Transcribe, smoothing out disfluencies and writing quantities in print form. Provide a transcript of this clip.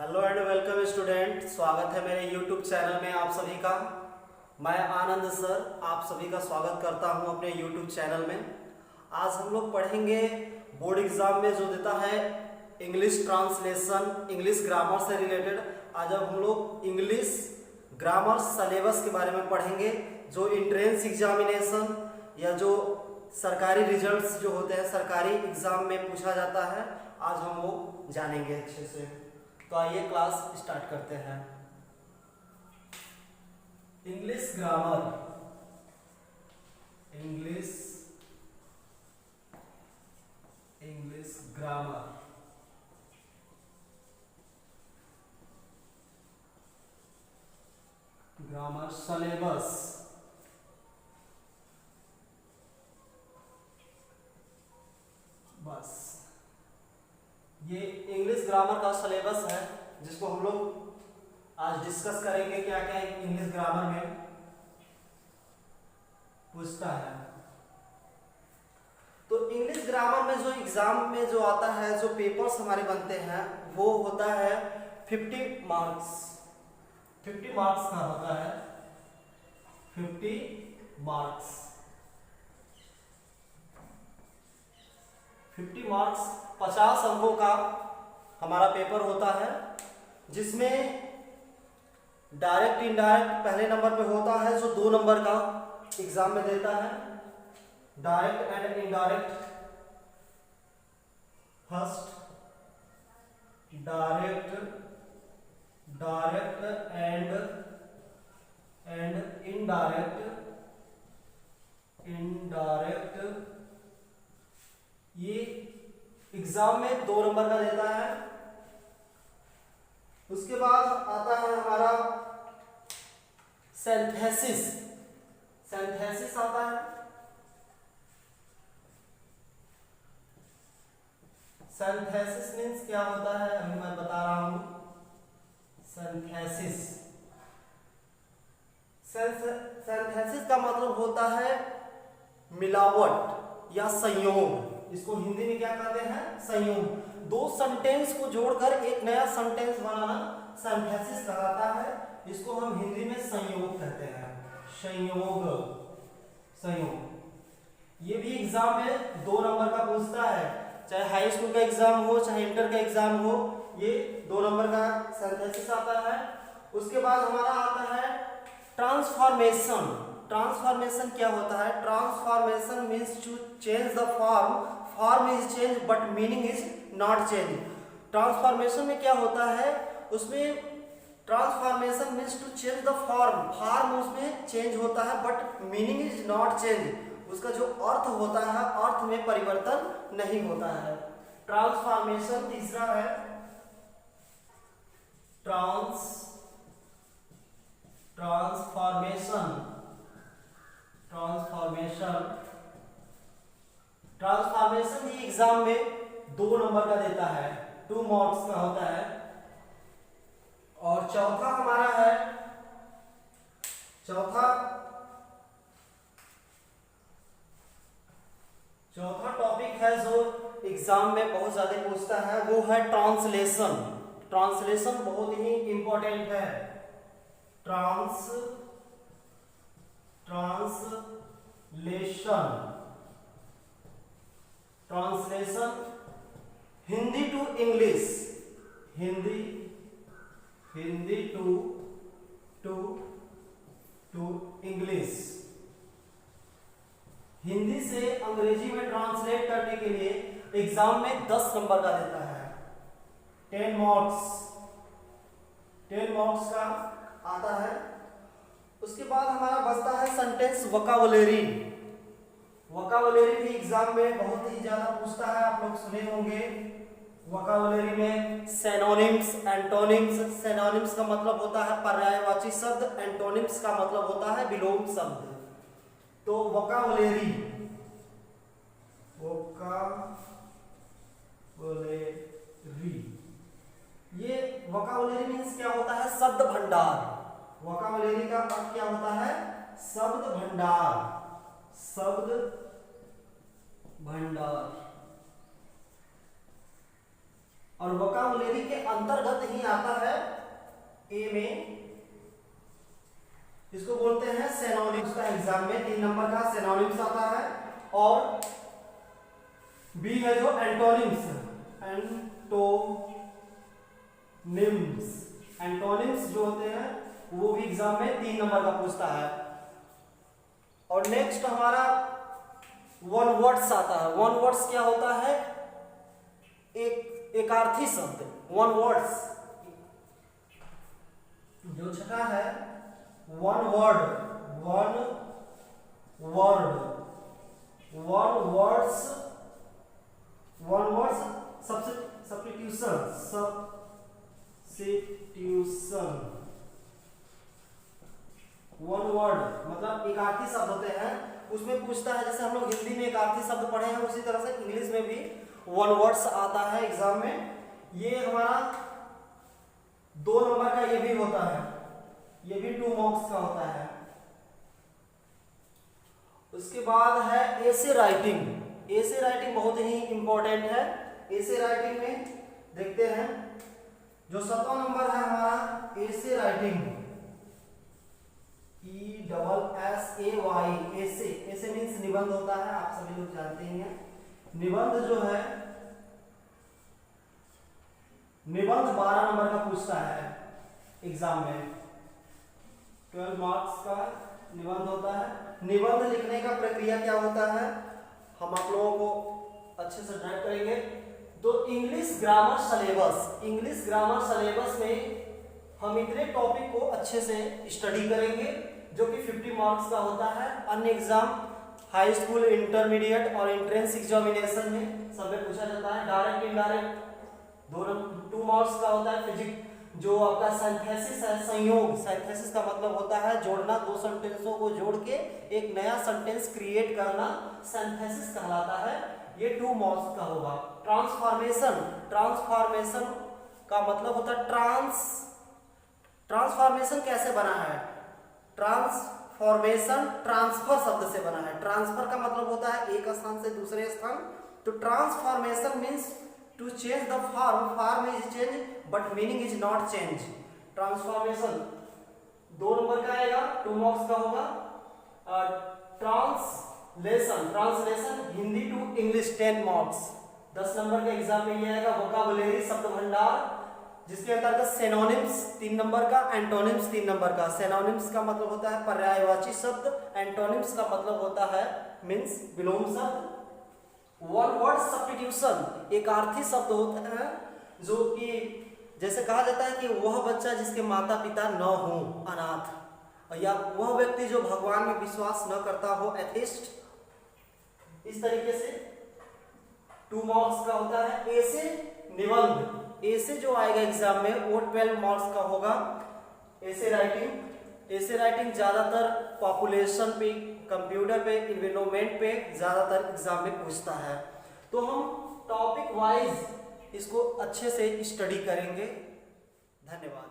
Hello and welcome student. स्वागत है मेरे यूट्यूब चैनल में आप सभी का। मैं आनंद सर आप सभी का स्वागत करता हूं अपने यूट्यूब चैनल में। आज हम लोग पढ़ेंगे बोर्ड एग्जाम में जो देता है इंग्लिश ट्रांसलेशन, इंग्लिश ग्रामर से रिलेटेड। आज अब हम लोग इंग्लिश ग्रामर सिलेबस के बारे में पढ़ेंगे, जो एंट्रेंस एग्जामिनेशन या जो सरकारी रिजल्ट्स जो होते हैं सरकारी एग्जाम में पूछा जाता है, आज हम वो जानेंगे अच्छे से। तो आइए क्लास स्टार्ट करते हैं। English grammar, English grammar, grammar syllabus. बस ये इंग्लिश ग्रामर का सिलेबस है जिसको हम लोग आज डिस्कस करेंगे। क्या क्या इंग्लिश ग्रामर में पूछता है। तो इंग्लिश ग्रामर में जो एग्जाम में जो आता है, जो पेपर्स हमारे बनते हैं, वो होता है 50 मार्क्स। 50 मार्क्स का होता है 50 मार्क्स। 50 मार्क्स 50 अंकों का हमारा पेपर होता है, जिसमें डायरेक्ट इनडायरेक्ट पहले नंबर पे होता है, जो 2 नंबर का एग्जाम में देता है। Direct and indirect, first direct and indirect ये एग्जाम में 2 नंबर का देता है। उसके बाद आता है हमारा सिंथेसिस। सिंथेसिस आता है। सिंथेसिस मीन्स क्या होता है, अभी मैं बता रहा हूं। सिंथेसिस सिंथेसिस का मतलब होता है मिलावट या संयोग। इसको हिंदी में क्या कहते हैं, संयोग। 2 सेंटेंस को जोड़कर एक नया सेंटेंस बनाना सिंथेसिस कहलाता है। इसको हम हिंदी में संयोग कहते हैं। संयोग ये भी एग्जाम में 2 नंबर का पूछता है, चाहे हाई स्कूल का एग्जाम हो चाहे इंटर का एग्जाम हो, ये 2 नंबर का सिंथेसिस आता है। उसके बाद हमारा आता है ट्रांसफॉर्मेशन। ट्रांसफॉर्मेशन क्या होता है, transformation means to change the form. Form is change but meaning is not change. Transformation में क्या होता है, उसमें transformation means to change the form. Form उसमें चेंज होता है but meaning is not change. उसका जो अर्थ होता है, अर्थ में परिवर्तन नहीं होता है। ट्रांसफॉर्मेशन तीसरा है ट्रांसफॉर्मेशन ही एग्जाम में 2 नंबर का देता है, 2 मार्क्स का होता है। और चौथा हमारा है, चौथा टॉपिक है जो एग्जाम में बहुत ज्यादा पूछता है, वो है ट्रांसलेशन। ट्रांसलेशन बहुत ही इंपॉर्टेंट है। Translation Hindi to English, Hindi to English. Hindi से अंग्रेजी में ट्रांसलेट करने के लिए एग्जाम में 10 नंबर का देता है। 10 मार्क्स का आता है। उसके बाद हमारा बचता है सेंटेंस वोकैबुलरी। वोकैबुलरी भी एग्जाम में बहुत ही ज्यादा पूछता है, आप लोग सुने होंगे। वोकैबुलरी में सिनोनिम्स, एंटोनिम्स। सिनोनिम्स का मतलब होता है पर्यायवाची शब्द, एंटोनिम्स का मतलब होता है विलोम शब्द। तो वोकैबुलरी ये वोकैबुलरी मींस क्या होता है, शब्द भंडार। वोकैबुलरी का अर्थ क्या होता है, शब्द भंडार। और वोकैबुलरी के अंतर्गत ही आता है ए में, इसको बोलते हैं सिनोनिम्स का एग्जाम में 3 नंबर का सिनोनिम्स आता है। और बी है जो एंटोनिम्स, एंटोनिम्स जो होते हैं वो भी एग्जाम में 3 नंबर का पूछता है। और नेक्स्ट हमारा वन वर्ड्स आता है। वन वर्ड्स क्या होता है? एक अर्थी शब्द। वन वर्ड्स जो छठा है, one words substitution one word मतलब एकार्थी शब्द होते हैं, उसमें पूछता है। जैसे हम लोग हिंदी में एकार्थी शब्द पढ़े हैं, उसी तरह से इंग्लिश में भी वन वर्ड्स आता है एग्जाम में। ये हमारा 2 नंबर का ये भी होता है, ये भी 2 मार्क्स का होता है। उसके बाद है एसे राइटिंग। एसे राइटिंग बहुत ही इंपॉर्टेंट है। एसे राइटिंग में देखते हैं जो 7वां नंबर है हमारा एसे राइटिंग, ESSAY। एसे मीन्स निबंध होता है, आप सभी लोग जानते ही हैं। निबंध जो है, निबंध 12 नंबर का पूछता है एग्जाम में। 12 मार्क्स का निबंध होता है। निबंध लिखने का प्रक्रिया क्या होता है, हम आप लोगों को अच्छे से ड्राइव करेंगे। तो इंग्लिश ग्रामर सिलेबस में हम इतने टॉपिक को अच्छे से स्टडी करेंगे जो कि 50 मार्क्स का होता है। अन्य एग्जाम हाई स्कूल, इंटरमीडिएट और एंट्रेंस एग्जामिनेशन में सब में पूछा जाता है। डायरेक्ट इनडायरेक्ट 2 मार्क्स का होता है। फिजिक्स जो आपका सिंथेसिस है, संयोग। सिंथेसिस का मतलब होता है जोड़ना, 2 सेंटेंसों को जोड़ के एक नया सेंटेंस क्रिएट करना, सिंथेसिस कहलाता है। ये 2 मार्क्स का होगा। ट्रांसफॉर्मेशन का मतलब होता है ट्रांसफॉर्मेशन कैसे बना है? ट्रांसफॉर्मेशन ट्रांसफर शब्द से बना है। ट्रांसफर का मतलब होता है एक स्थान से दूसरे स्थान। तो transformation means to change the form is change but meaning is not change. Transformation 2 number का आएगा, 2 मार्क्स का होगा। Translation Hindi to English 10 marks, 10 number के एग्जाम में ये आएगा। वोकैबुलरी शब्द भंडार, जिसके अंतर्गत सिनोनिम्स 3 नंबर का, एंटोनिम्स 3 नंबर का। सिनोनिम्स का मतलब होता है पर्यायवाची शब्द, एंटोनिम्स का मतलब होता है मीन्स विलोम शब्द। वन वर्ड सब्स्टिट्यूशन एक अर्थी शब्द होता है, जो कि जैसे कहा जाता है कि वह बच्चा जिसके माता पिता न हो, अनाथ, या वह व्यक्ति जो भगवान में विश्वास न करता हो, एथिस्ट। इस तरीके से 2 मार्क्स का होता है। ऐसे निबंध, ऐसे जो आएगा एग्जाम में वो 12 मार्क्स का होगा। ऐसे राइटिंग ज्यादातर पॉपुलेशन पे, कंप्यूटर पे, एनवायरनमेंट पे ज्यादातर एग्जाम में पूछता है। तो हम टॉपिक वाइज इसको अच्छे से स्टडी करेंगे। धन्यवाद।